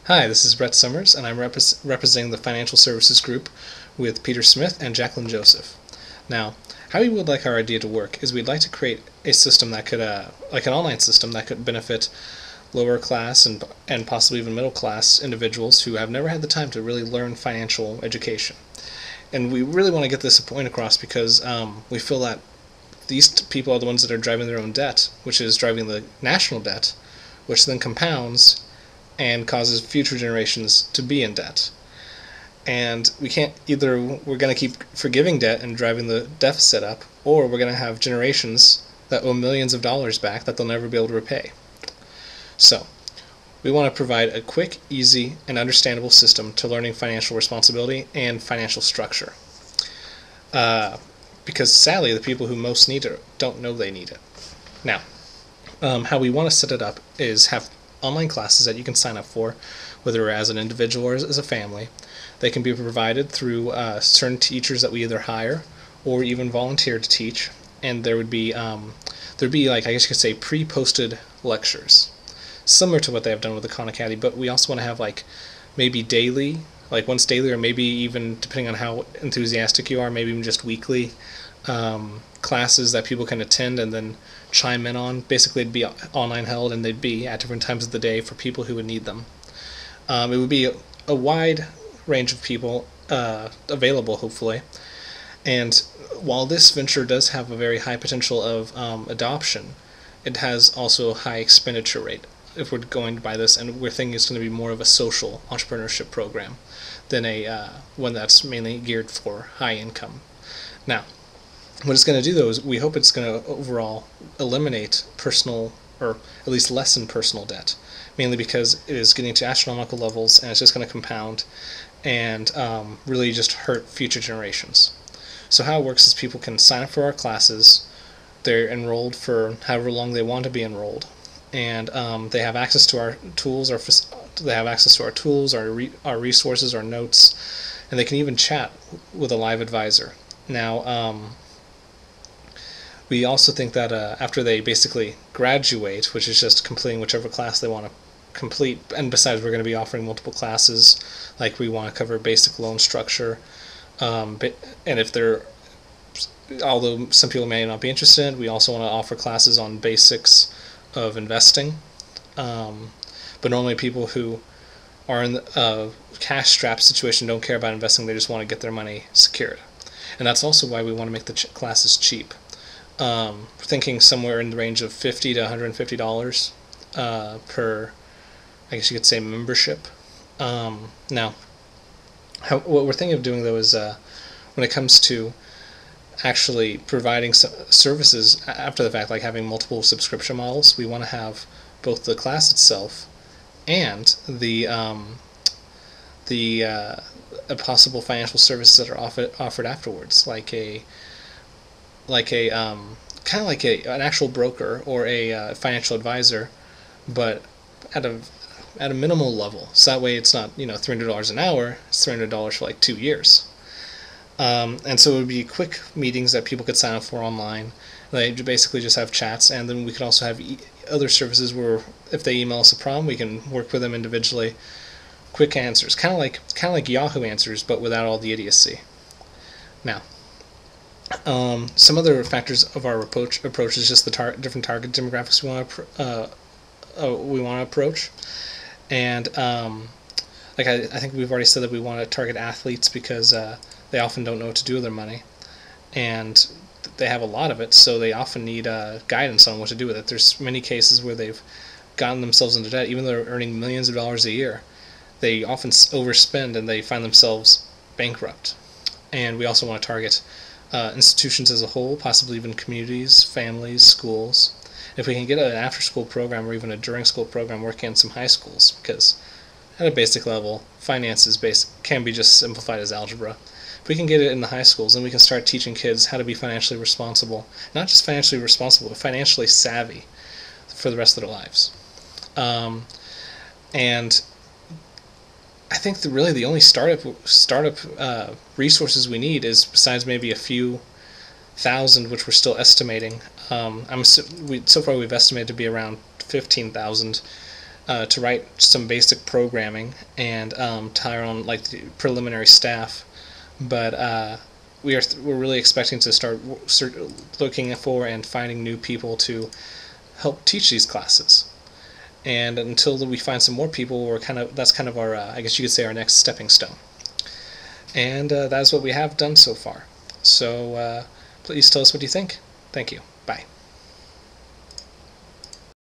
Hi, this is Brett Summers, and I'm representing the Financial Services Group with Peter Smith and Jacqueline Joseph. Now, how we would like our idea to work is we'd like to create a system that could, like an online system that could benefit lower class and possibly even middle class individuals who have never had the time to really learn financial education. And we really want to get this point across because we feel that these people are the ones that are driving their own debt, which is driving the national debt, which then compounds and causes future generations to be in debt. And we can't either, we're going to keep forgiving debt and driving the deficit up, or we're going to have generations that owe millions of dollars back that they'll never be able to repay. So, we want to provide a quick, easy, and understandable system to learning financial responsibility and financial structure. Because sadly, the people who most need it don't know they need it. Now, how we want to set it up is have online classes that you can sign up for, whether as an individual or as a family. They can be provided through certain teachers that we either hire or even volunteer to teach, and there'd be like, I guess you could say, pre-posted lectures, similar to what they have done with the Khan Academy, but we also want to have like maybe daily, like once daily, or maybe even, depending on how enthusiastic you are, maybe even just weekly classes that people can attend and then chime in on. Basically, it'd be online held, and they'd be at different times of the day for people who would need them. It would be a wide range of people available, hopefully. And while this venture does have a very high potential of adoption, it has also a high expenditure rate if we're going by this, and we're thinking it's going to be more of a social entrepreneurship program than a one that's mainly geared for high income. Now, what it's going to do, though, is we hope it's going to overall eliminate personal, or at least lessen personal debt, mainly because it is getting to astronomical levels, and it's just going to compound and really just hurt future generations. So how it works is people can sign up for our classes. They're enrolled for however long they want to be enrolled, and they have access to our tools, our resources, our notes, and they can even chat with a live advisor. Now, we also think that after they basically graduate, which is just completing whichever class they want to complete, and besides, we're going to be offering multiple classes, like we want to cover basic loan structure, and if they're, although some people may not be interested, we also want to offer classes on basics of investing. But normally people who are in a cash-strapped situation don't care about investing, they just want to get their money secured. And that's also why we want to make the classes cheap. We're thinking somewhere in the range of $50 to $150 per, I guess you could say, membership. Now, what we're thinking of doing, though, is when it comes to actually providing services after the fact, like having multiple subscription models, we want to have both the class itself and the possible financial services that are offered afterwards, like a kind of like an actual broker or a financial advisor, but at a minimal level. So that way, it's not $300 an hour; it's $300 for like 2 years. And so it would be quick meetings that people could sign up for online. They basically just have chats, and then we could also have other services where if they email us a problem, we can work with them individually. Quick answers, kind of like Yahoo Answers, but without all the idiocy. Now, some other factors of our approach is just the different target demographics we want to approach, and like I think we've already said that we want to target athletes because they often don't know what to do with their money, and they have a lot of it, so they often need guidance on what to do with it. There's many cases where they've gotten themselves into debt, even though they're earning millions of dollars a year. They often overspend and they find themselves bankrupt. And we also want to target institutions as a whole, possibly even communities, families, schools. If we can get an after-school program or even a during-school program working in some high schools, because at a basic level, finances can be just simplified as algebra. If we can get it in the high schools, then we can start teaching kids how to be financially responsible. Not just financially responsible, but financially savvy for the rest of their lives. And I think that really the only startup resources we need is, besides maybe a few thousand, which we're still estimating. So far we've estimated to be around 15,000 to write some basic programming and to hire on like the preliminary staff, but we're really expecting to start looking for and finding new people to help teach these classes. And until we find some more people, that's kind of our I guess you could say our next stepping stone. And that's what we have done so far. So please tell us what you think. Thank you. Bye.